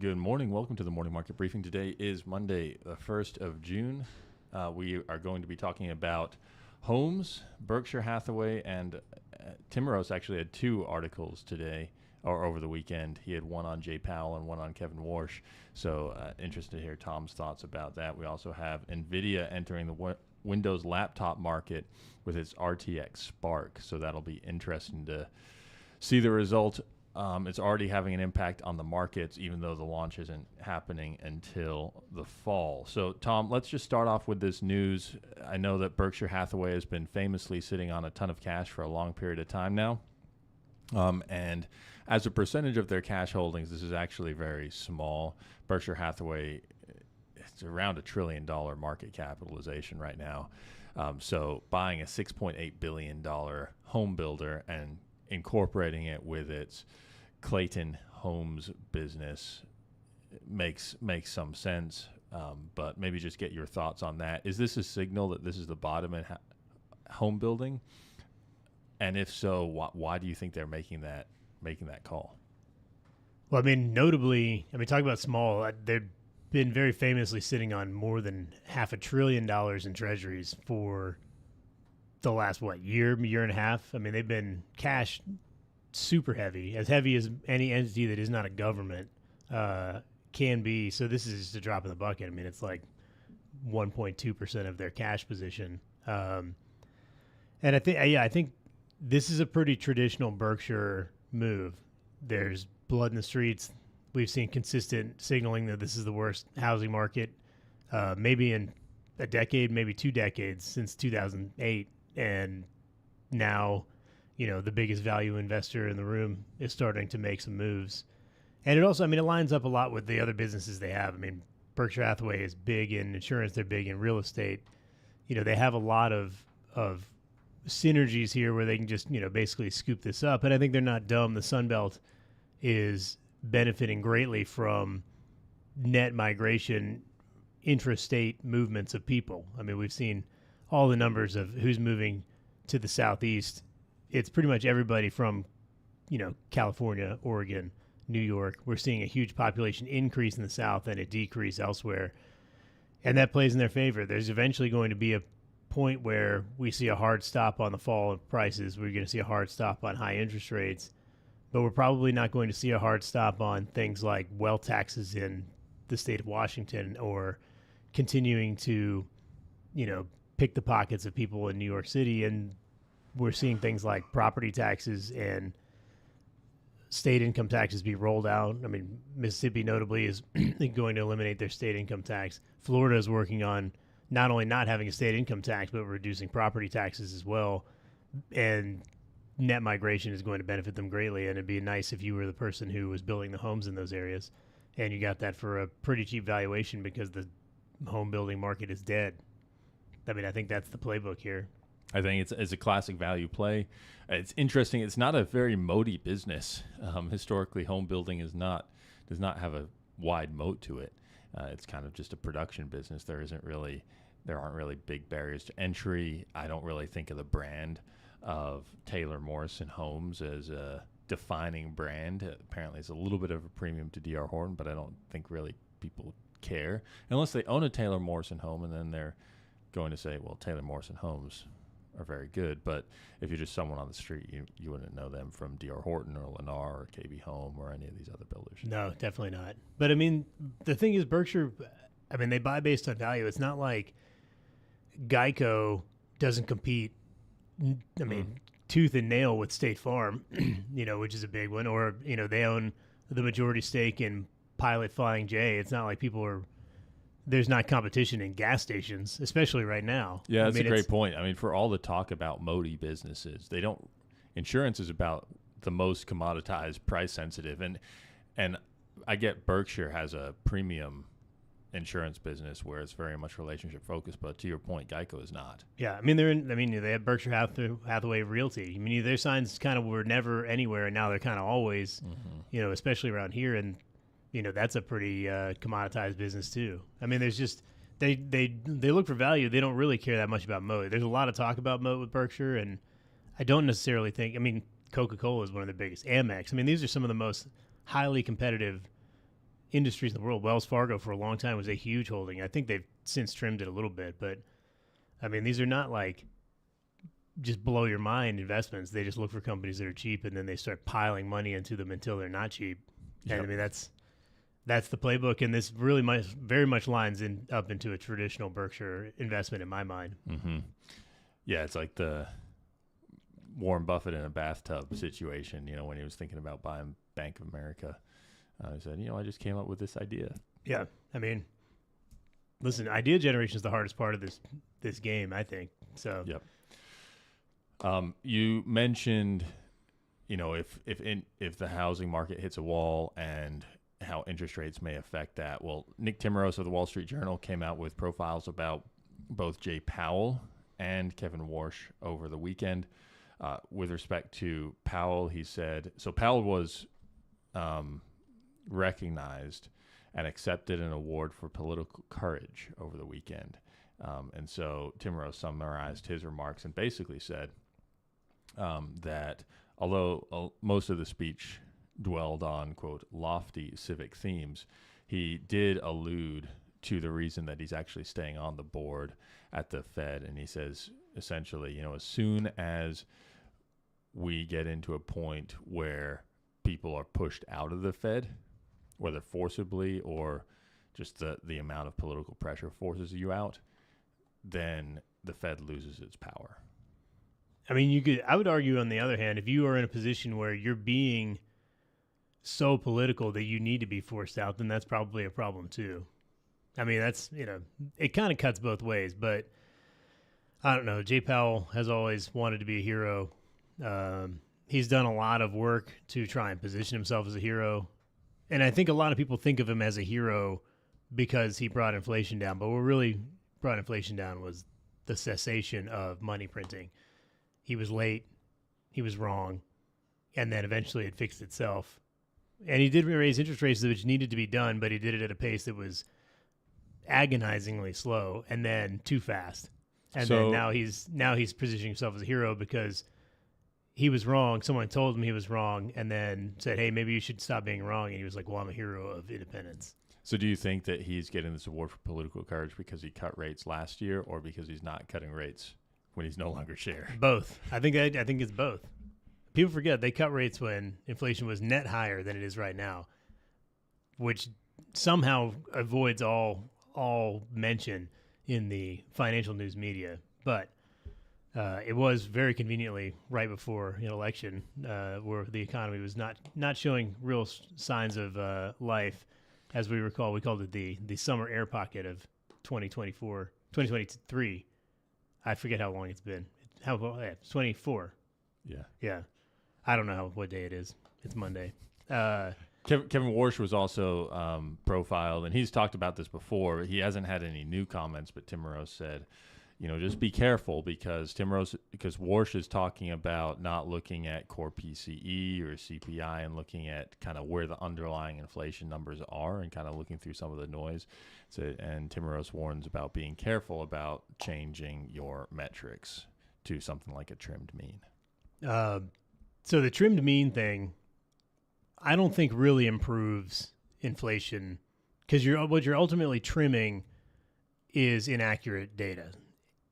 Good morning. Welcome to the morning market briefing. Today is Monday, the 1st of June. We are going to be talking about homes. Berkshire Hathaway and Timmeros actually had two articles today or over the weekend. He had one on Jay Powell and one on Kevin Warsh. So interested to hear Tom's thoughts about that. We also have NVIDIA entering the Windows laptop market with its RTX Spark. So that'll be interesting to see the result. It's already having an impact on the markets, even though the launch isn't happening until the fall. So, Tom, let's just start off with this news. I know that Berkshire Hathaway has been famously sitting on a ton of cash for a long period of time now. And as a percentage of their cash holdings, this is actually very small. Berkshire Hathaway, it's around $1 trillion market capitalization right now. So buying a $6.8 billion home builder and incorporating it with its Clayton Homes business makes some sense, but maybe just get your thoughts on that. Is this a signal that this is the bottom in home building? And if so, why do you think they're making that call? Well, I mean, notably, talking about small, they've been very famously sitting on more than $500 billion in treasuries for the last, year and a half. I mean, they've been cash super heavy as any entity that is not a government can be. So this is just a drop in the bucket. I mean, it's like 1.2% of their cash position. And I think this is a pretty traditional Berkshire move. There's blood in the streets. We've seen consistent signaling that this is the worst housing market, maybe in a decade, maybe 2 decades, since 2008. And now, the biggest value investor in the room is starting to make some moves. And it also, it lines up a lot with the other businesses they have. Berkshire Hathaway is big in insurance. They're big in real estate. They have a lot of synergies here where they can just, basically scoop this up. And I think they're not dumb. The Sun Belt is benefiting greatly from net migration, intrastate movements of people. We've seen all the numbers of who's moving to the Southeast. It's pretty much everybody from, California, Oregon, New York. We're seeing a huge population increase in the South and a decrease elsewhere. And that plays in their favor. There's eventually going to be a point where we see a hard stop on the fall of prices. We're going to see a hard stop on high interest rates. But we're probably not going to see a hard stop on things like wealth taxes in the state of Washington or continuing to, pick the pockets of people in New York City. And we're seeing things like property taxes and state income taxes be rolled out. Mississippi notably is going to eliminate their state income tax. Florida is working on not only not having a state income tax, but reducing property taxes as well. And net migration is going to benefit them greatly. And it'd be nice if you were the person who was building the homes in those areas and you got that for a pretty cheap valuation because the home building market is dead. I think that's the playbook here. I think it's a classic value play. It's interesting. It's not a very moaty business. Historically, home building does not have a wide moat to it. It's kind of just a production business. There aren't really big barriers to entry. I don't really think of the brand of Taylor Morrison Homes as a defining brand. Apparently, it's a little bit of a premium to D.R. Horton, but I don't think really people care unless they own a Taylor Morrison home, and then they're going to say, well, Taylor Morrison Homes are very good. But if you're just someone on the street, you wouldn't know them from D.R. Horton or Lennar or KB Home or any of these other builders. No, definitely not. But the thing is, Berkshire, they buy based on value. It's not like Geico doesn't compete, tooth and nail with State Farm, which is a big one. Or, they own the majority stake in Pilot Flying J. It's not like there's not competition in gas stations, especially right now. Yeah, that's a great point. For all the talk about moaty businesses, insurance is about the most commoditized, price sensitive. And I get Berkshire has a premium insurance business where it's very much relationship focused, but to your point, Geico is not. Yeah, they have Berkshire Hathaway Realty. Their signs kind of were never anywhere, and now they're kind of always, especially around here. And that's a pretty commoditized business too. There's just they look for value. They don't really care that much about moat. There's a lot of talk about moat with Berkshire, and I don't necessarily think. Coca-Cola is one of the biggest. Amex. These are some of the most highly competitive industries in the world. Wells Fargo for a long time was a huge holding. I think they've since trimmed it a little bit, but I mean, these are not like just blow your mind investments. They just look for companies that are cheap, and then they start piling money into them until they're not cheap. Yep. And I mean, that's the playbook, and this really very much lines up into a traditional Berkshire investment in my mind. Mm-hmm. Yeah, it's like the Warren Buffett in a bathtub situation, when he was thinking about buying Bank of America. He said, I just came up with this idea. Yeah, I mean, listen, idea generation is the hardest part of this game, I think. So. Yep. You mentioned, if the housing market hits a wall and how interest rates may affect that. Well, Nick Timiraos of the Wall Street Journal came out with profiles about both Jay Powell and Kevin Warsh over the weekend. With respect to Powell, he said, so Powell was recognized and accepted an award for political courage over the weekend. And so Timiraos summarized his remarks and basically said that although most of the speech dwelled on, quote, lofty civic themes, he did allude to the reason that he's actually staying on the board at the Fed. And he says, essentially, as soon as we get into a point where people are pushed out of the Fed, whether forcibly or just the amount of political pressure forces you out, then the Fed loses its power. I mean, I would argue on the other hand, if you are in a position where you're being so political that you need to be forced out, then that's probably a problem too. I mean, that's, it kind of cuts both ways, but I don't know. Jay Powell has always wanted to be a hero. He's done a lot of work to try and position himself as a hero. And I think a lot of people think of him as a hero because he brought inflation down, but what really brought inflation down was the cessation of money printing. He was late, he was wrong, and then eventually it fixed itself. And he did raise interest rates, which needed to be done, but he did it at a pace that was agonizingly slow and then too fast. And then now he's positioning himself as a hero because he was wrong. Someone told him he was wrong and then said, hey, maybe you should stop being wrong. And he was like, well, I'm a hero of independence. So do you think that he's getting this award for political courage because he cut rates last year or because he's not cutting rates when he's no longer chair? Both. I think it's both. People forget they cut rates when inflation was net higher than it is right now, which somehow avoids all mention in the financial news media. But it was very conveniently right before an election where the economy was not showing real signs of life. As we recall, we called it the summer air pocket of 2023. I forget how long it's been. It's 24. Yeah. I don't know what day it is. It's Monday. Kevin Warsh was also profiled, and he's talked about this before. He hasn't had any new comments, but Timiraos said, just be careful because Warsh is talking about not looking at core PCE or CPI and looking at kind of where the underlying inflation numbers are and kind of looking through some of the noise. And Timiraos warns about being careful about changing your metrics to something like a trimmed mean. So the trimmed mean thing, I don't think really improves inflation because what you're ultimately trimming is inaccurate data.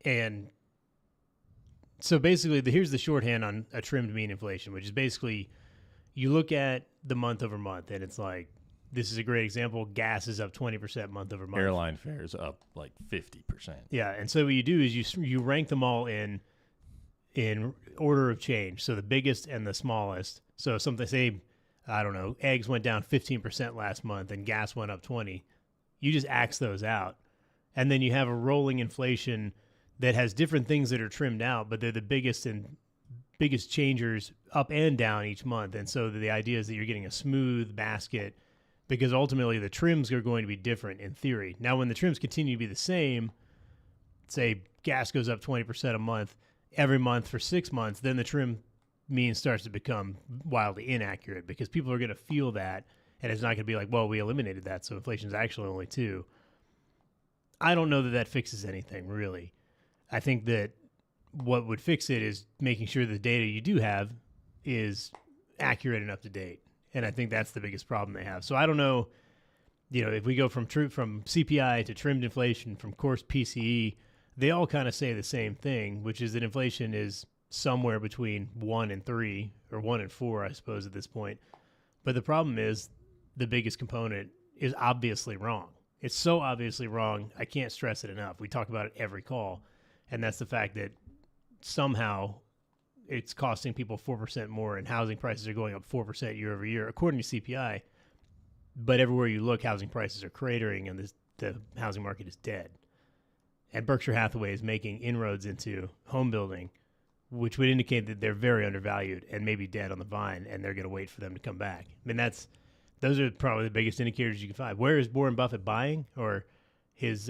And so basically, here's the shorthand on a trimmed mean inflation, which is basically you look at the month over month, and it's like, this is a great example. Gas is up 20% month over month. Airline fares up like 50%. Yeah, and so what you do is you rank them all in order of change. So the biggest and the smallest. So something, say, I don't know, eggs went down 15% last month and gas went up 20. You just axe those out. And then you have a rolling inflation that has different things that are trimmed out, but they're the biggest changers up and down each month. And so the idea is that you're getting a smooth basket because ultimately the trims are going to be different in theory. Now, when the trims continue to be the same, say gas goes up 20% a month every month for 6 months, then the trim mean starts to become wildly inaccurate because people are going to feel that, and it's not going to be like, well, we eliminated that, so inflation is actually only 2. I don't know that fixes anything, really. I think that what would fix it is making sure the data you do have is accurate and up to date. And I think that's the biggest problem they have. So I don't know if we go from CPI to trimmed inflation, from course PCE, they all kind of say the same thing, which is that inflation is somewhere between 1 and 3 or 1 and 4, I suppose, at this point. But the problem is the biggest component is obviously wrong. It's so obviously wrong. I can't stress it enough. We talk about it every call. And that's the fact that somehow it's costing people 4% more and housing prices are going up 4% year over year, according to CPI. But everywhere you look, housing prices are cratering and the housing market is dead. And Berkshire Hathaway is making inroads into home building, which would indicate that they're very undervalued and maybe dead on the vine, and they're going to wait for them to come back. I mean, those are probably the biggest indicators you can find. Where is Warren Buffett buying, or his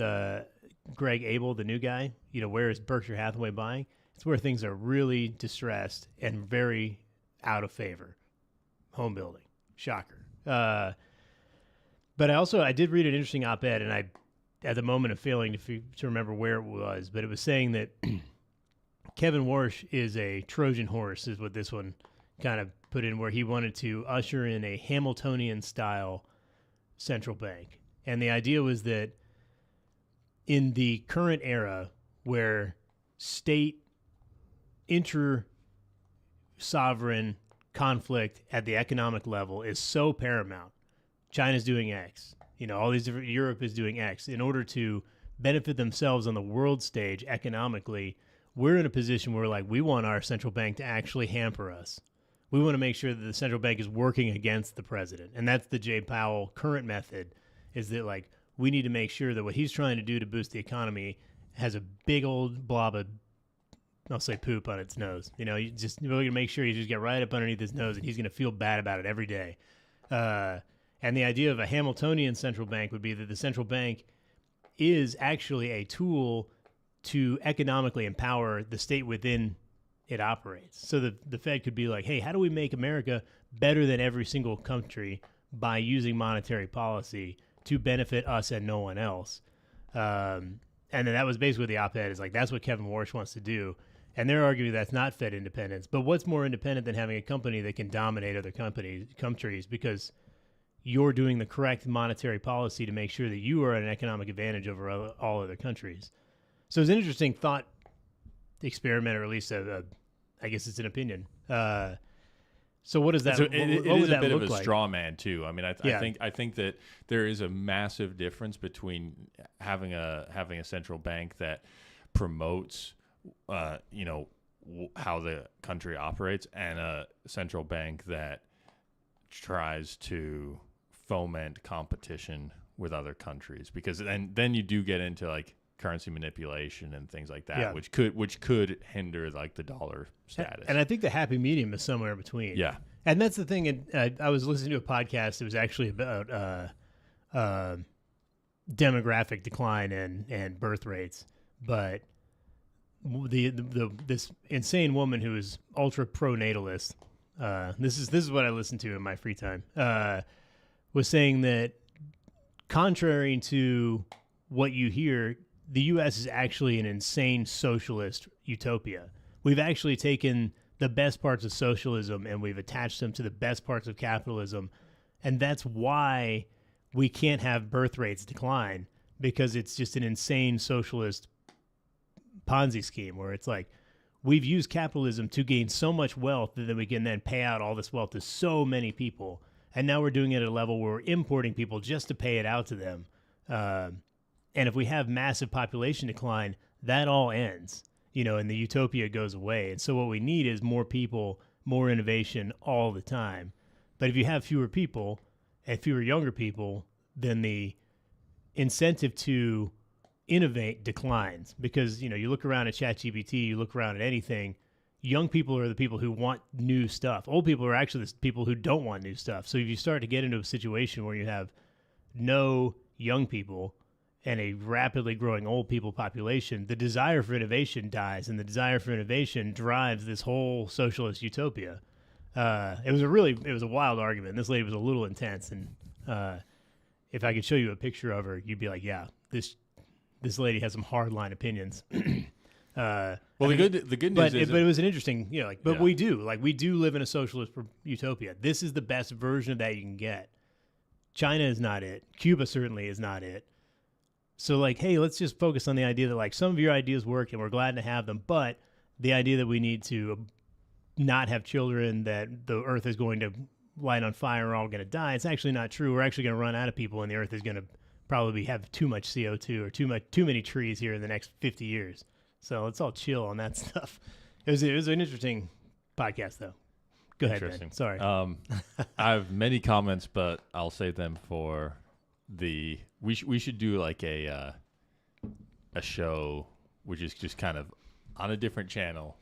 Greg Abel, the new guy? Where is Berkshire Hathaway buying? It's where things are really distressed and very out of favor. Home building, shocker. But I did read an interesting op-ed, and I, at the moment of failing to remember where it was, but it was saying that Kevin Warsh is a Trojan horse, is what this one kind of put in, where he wanted to usher in a Hamiltonian-style central bank. And the idea was that in the current era where state inter-sovereign conflict at the economic level is so paramount, China's doing X, all these different, Europe is doing X, in order to benefit themselves on the world stage economically, we're in a position where we want our central bank to actually hamper us. We want to make sure that the central bank is working against the president. And that's the Jay Powell current method, is that we need to make sure that what he's trying to do to boost the economy has a big old blob of, I'll say, poop on its nose. You're going to make sure you just get right up underneath his nose and he's going to feel bad about it every day. And the idea of a Hamiltonian central bank would be that the central bank is actually a tool to economically empower the state within it operates. So the Fed could be like, hey, how do we make America better than every single country by using monetary policy to benefit us and no one else? And then that was basically the op-ed, is that's what Kevin Warsh wants to do. And they're arguing that's not Fed independence. But what's more independent than having a company that can dominate other countries because you're doing the correct monetary policy to make sure that you are at an economic advantage over all other countries? So it's an interesting thought experiment, or at least I guess it's an opinion. So what does that? It is a bit of a straw man too. I mean, I think that there is a massive difference between having a central bank that promotes, how the country operates, and a central bank that tries to foment competition with other countries, because then you do get into currency manipulation and things like that, which could hinder the dollar status. And I think the happy medium is somewhere between. Yeah. And that's the thing. And I was listening to a podcast. It was actually about demographic decline and birth rates. But this insane woman who is ultra pro-natalist, this is what I listen to in my free time, was saying that contrary to what you hear, the U.S. is actually an insane socialist utopia. We've actually taken the best parts of socialism and we've attached them to the best parts of capitalism. And that's why we can't have birth rates decline, because it's just an insane socialist Ponzi scheme where it's we've used capitalism to gain so much wealth that we can then pay out all this wealth to so many people. And now we're doing it at a level where we're importing people just to pay it out to them. And if we have massive population decline, that all ends, and the utopia goes away. And so what we need is more people, more innovation all the time. But if you have fewer people and fewer younger people, then the incentive to innovate declines, because, you look around at ChatGPT, you look around at anything, young people are the people who want new stuff. Old people are actually the people who don't want new stuff. So if you start to get into a situation where you have no young people and a rapidly growing old people population, the desire for innovation dies, and the desire for innovation drives this whole socialist utopia. It was a wild argument. This lady was a little intense, and if I could show you a picture of her, you'd be like, yeah, this lady has some hardline opinions. The good news is, but it was an interesting, we do live in a socialist utopia. This is the best version of that you can get. China is not it. Cuba certainly is not it. So like, hey, let's just focus on the idea that like some of your ideas work and we're glad to have them, but the idea that we need to not have children, that the earth is going to light on fire and we're all going to die, it's actually not true. We're actually going to run out of people and the earth is going to probably have too much CO2 or too many trees here in the next 50 years. So let's all chill on that stuff. It was an interesting podcast though. Go ahead, Ben. Sorry. I have many comments, but I'll save them for the. We should do like a show which is just kind of on a different channel,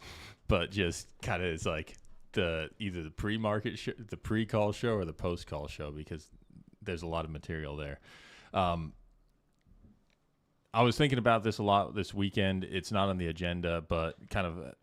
but just kind of is like either the pre-market the pre-call show or the post-call show, because there's a lot of material there. I was thinking about this a lot this weekend. It's not on the agenda, but kind of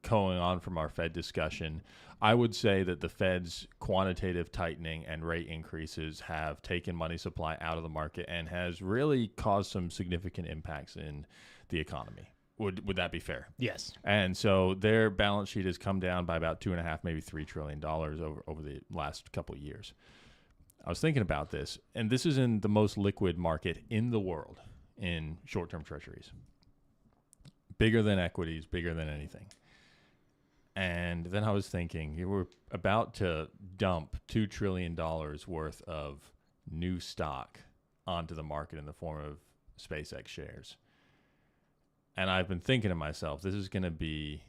going on from our Fed discussion, I would say that the Fed's quantitative tightening and rate increases have taken money supply out of the market and has really caused some significant impacts in the economy. Would that be fair? Yes. And so their balance sheet has come down by about $2.5, maybe $3 trillion over the last couple of years. I was thinking about this, and this is in the most liquid market in the world in short-term treasuries. Bigger than equities, bigger than anything. And then I was thinking, you were about to dump $2 trillion worth of new stock onto the market in the form of SpaceX shares. And I've been thinking to myself, this is going to be,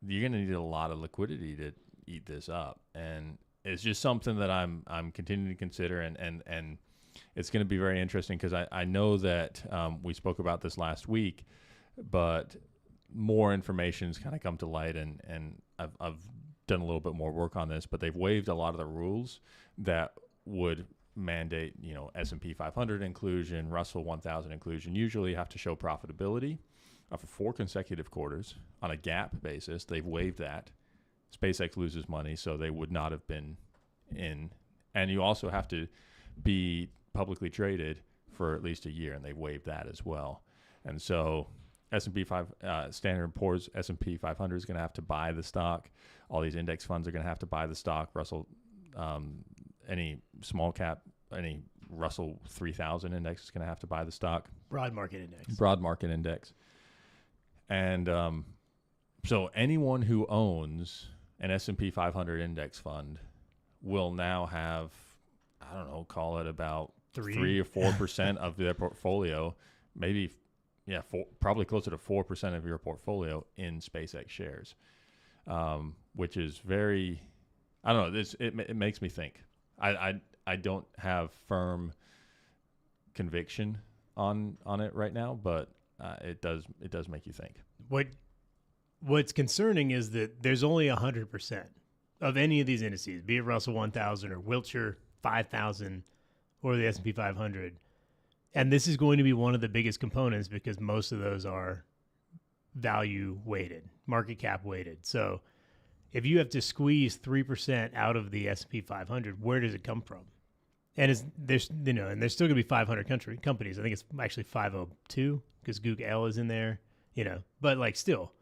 you're going to need a lot of liquidity to eat this up. And it's just something that I'm continuing to consider, and it's going to be very interesting because I know that we spoke about this last week, but more information's kind of come to light, and I've done a little bit more work on this, but they've waived a lot of the rules that would mandate, S&P 500 inclusion, Russell 1000 inclusion. Usually you have to show profitability for 4 consecutive quarters on a GAAP basis. They've waived that. SpaceX loses money, so they would not have been in. And you also have to be publicly traded for at least a year, and they waived that as well. And so Standard & Poor's S&P 500 is going to have to buy the stock. All these index funds are going to have to buy the stock. Russell, any small cap, any Russell 3000 index is going to have to buy the stock. Broad market index. And so anyone who owns an S&P 500 index fund will now have, I don't know, call it about 3 or 4% of their portfolio, maybe, probably closer to 4% of your portfolio in SpaceX shares, which is very, I don't know, it makes me think. I don't have firm conviction on it right now, but it does make you think. What's concerning is that there's only 100% of any of these indices, be it Russell 1000 or Wilshire 5000 or the S&P 500. And this is going to be one of the biggest components because most of those are value weighted, market cap weighted. So if you have to squeeze 3% out of the S&P 500, where does it come from? And there's still going to be 500 companies. I think it's actually 502 because Google is in there, but like still,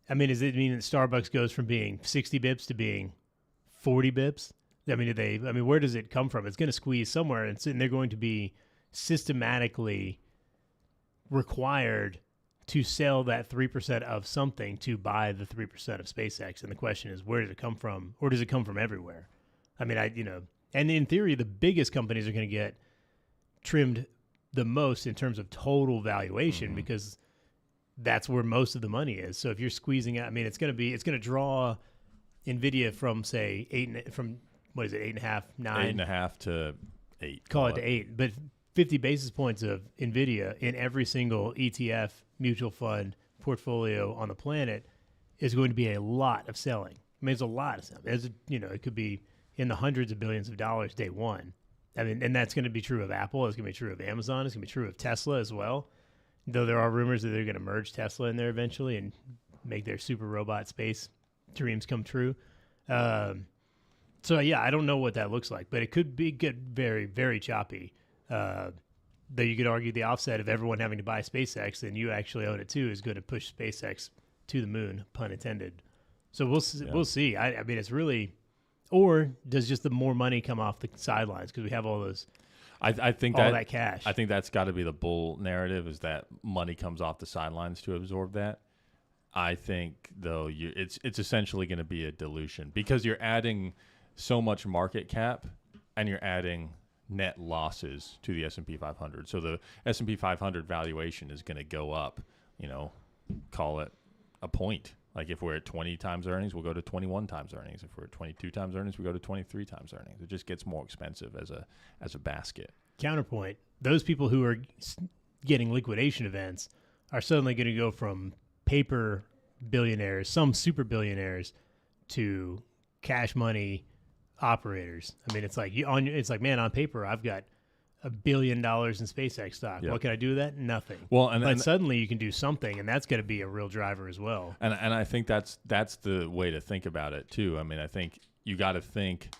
I mean, does it mean that Starbucks goes from being 60 bips to being 40 bips? I mean, where does it come from? It's going to squeeze somewhere, and they're going to be systematically required to sell that 3% of something to buy the 3% of SpaceX. And the question is, where does it come from? Or does it come from everywhere? I mean, and in theory, the biggest companies are going to get trimmed the most in terms of total valuation because that's where most of the money is. So if you're squeezing out, I mean, it's going to draw NVIDIA from say 8.5, 9, 8.5 to 8. Call it to 8, but 50 basis points of NVIDIA in every single ETF mutual fund portfolio on the planet is going to be a lot of selling. I mean, it's a lot of selling. It could be in the hundreds of billions of dollars day one. I mean, and that's going to be true of Apple. It's going to be true of Amazon. It's going to be true of Tesla as well. Though there are rumors that they're going to merge Tesla in there eventually and make their super robot space dreams come true. So, yeah, I don't know what that looks like, but it could get very, very choppy. Though you could argue the offset of everyone having to buy SpaceX, then you actually own it too, is going to push SpaceX to the moon, pun intended. So we'll see. I mean, it's really, or does just the more money come off the sidelines because we have all those I think all that cash. I think that's got to be the bull narrative, is that money comes off the sidelines to absorb that. I think, though, it's essentially going to be a dilution because you're adding so much market cap and you're adding net losses to the S&P 500. So the S&P 500 valuation is going to go up, call it a point. Like if we're at 20 times earnings, we'll go to 21 times earnings. If we're at 22 times earnings, we go to 23 times earnings. It just gets more expensive as a basket. Counterpoint, those people who are getting liquidation events are suddenly going to go from paper billionaires, some super billionaires, to cash money operators. I mean, it's like, man, on paper, I've got $1 billion in SpaceX stock. Yep. What can I do with that? Nothing. Well, but suddenly you can do something, and that's going to be a real driver as well. And I think that's the way to think about it too. I mean, I think you got to think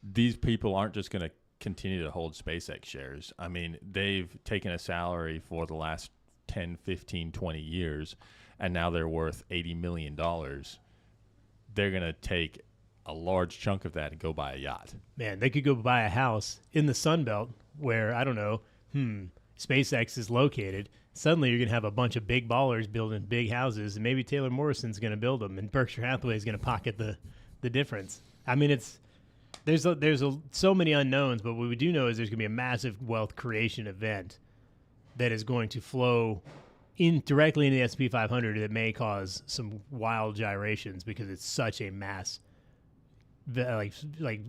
these people aren't just going to continue to hold SpaceX shares. I mean, they've taken a salary for the last 10, 15, 20 years, and now they're worth $80 million. They're going to take a large chunk of that and go buy a yacht. Man, they could go buy a house in the Sun Belt where, I don't know, SpaceX is located. Suddenly you're going to have a bunch of big ballers building big houses, and maybe Taylor Morrison's going to build them, and Berkshire Hathaway is going to pocket the difference. I mean, there's so many unknowns, but what we do know is there's going to be a massive wealth creation event that is going to flow in directly into the S&P 500 that may cause some wild gyrations because it's such a mass like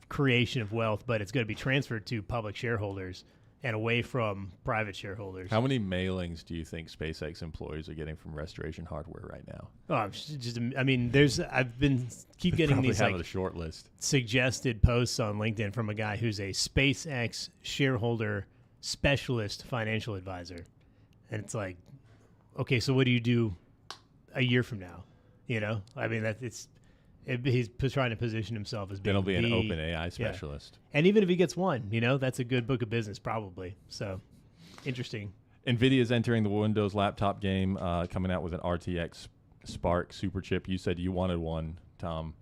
creation of wealth, but it's going to be transferred to public shareholders and away from private shareholders. How many mailings do you think SpaceX employees are getting from Restoration Hardware right now? Oh, I've been getting these a short list suggested posts on LinkedIn from a guy who's a SpaceX shareholder specialist financial advisor, and it's like, okay, so what do you do a year from now? I mean, he's trying to position himself as being an OpenAI specialist. Yeah. And even if he gets one, that's a good book of business probably. So, interesting. NVIDIA's entering the Windows laptop game, coming out with an RTX Spark super chip. You said you wanted one, Tom,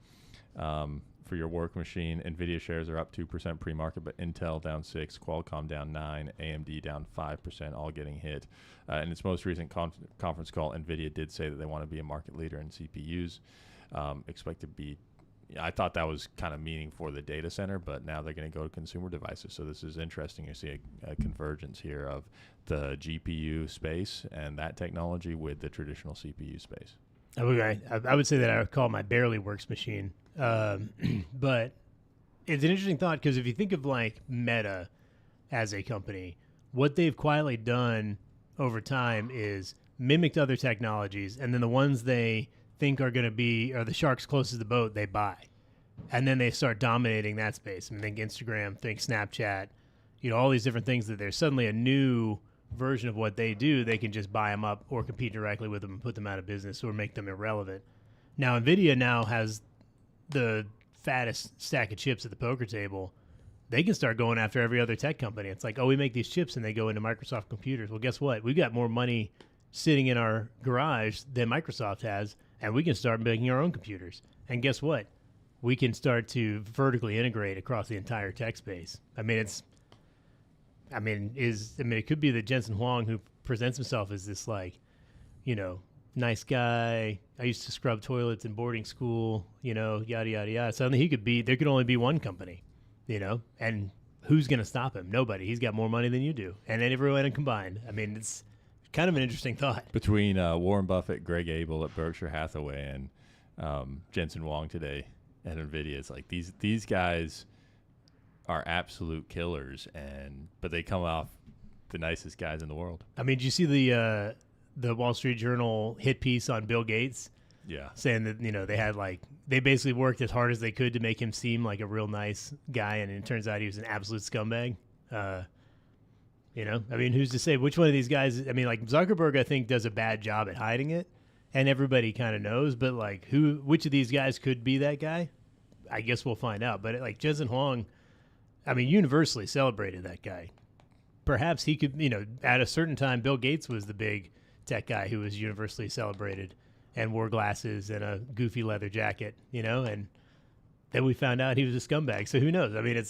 for your work machine. NVIDIA shares are up 2% pre-market, but Intel down 6%, Qualcomm down 9%, AMD down 5%, all getting hit. In its most recent conference call, NVIDIA did say that they want to be a market leader in CPUs. Expect to be, I thought that was kind of meaning for the data center, but now they're going to go to consumer devices. So this is interesting. You see a convergence here of the GPU space and that technology with the traditional CPU space. I would say that I would call my barely works machine. But it's an interesting thought because if you think of like Meta as a company, what they've quietly done over time is mimicked other technologies, and then the ones they think are going to be the sharks closest to the boat, they buy, and then they start dominating that space. I mean, think Instagram, think Snapchat, all these different things that there's suddenly a new version of what they do. They can just buy them up or compete directly with them and put them out of business or make them irrelevant. Now, NVIDIA now has the fattest stack of chips at the poker table. They can start going after every other tech company. It's like, oh, we make these chips and they go into Microsoft computers. Well, guess what? We've got more money sitting in our garage than Microsoft has, and we can start making our own computers. And guess what? We can start to vertically integrate across the entire tech space. I mean, it could be that Jensen Huang, who presents himself as this nice guy. I used to scrub toilets in boarding school, yada, yada, yada. Suddenly there could only be one company, and who's going to stop him? Nobody. He's got more money than you do. And then everyone combined. I mean, it's kind of an interesting thought. Between Warren Buffett, Greg Abel at Berkshire Hathaway, and Jensen Huang today at NVIDIA, it's like these guys are absolute killers, but they come off the nicest guys in the world. I mean, did you see the Wall Street Journal hit piece on Bill Gates? Yeah. Saying that, they basically worked as hard as they could to make him seem like a real nice guy, and it turns out he was an absolute scumbag. I mean, who's to say which one of these guys? I mean, like Zuckerberg, I think, does a bad job at hiding it, and everybody kind of knows. But which of these guys could be that guy? I guess we'll find out. But Jensen Huang, I mean, universally celebrated that guy. Perhaps he could, at a certain time, Bill Gates was the big tech guy who was universally celebrated and wore glasses and a goofy leather jacket, and then we found out he was a scumbag. So who knows? I mean,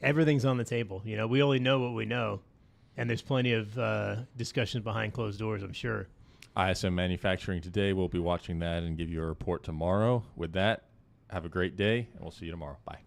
everything's on the table. You know, we only know what we know, and there's plenty of discussions behind closed doors, I'm sure. ISM Manufacturing today. We'll be watching that and give you a report tomorrow. With that, have a great day, and we'll see you tomorrow. Bye.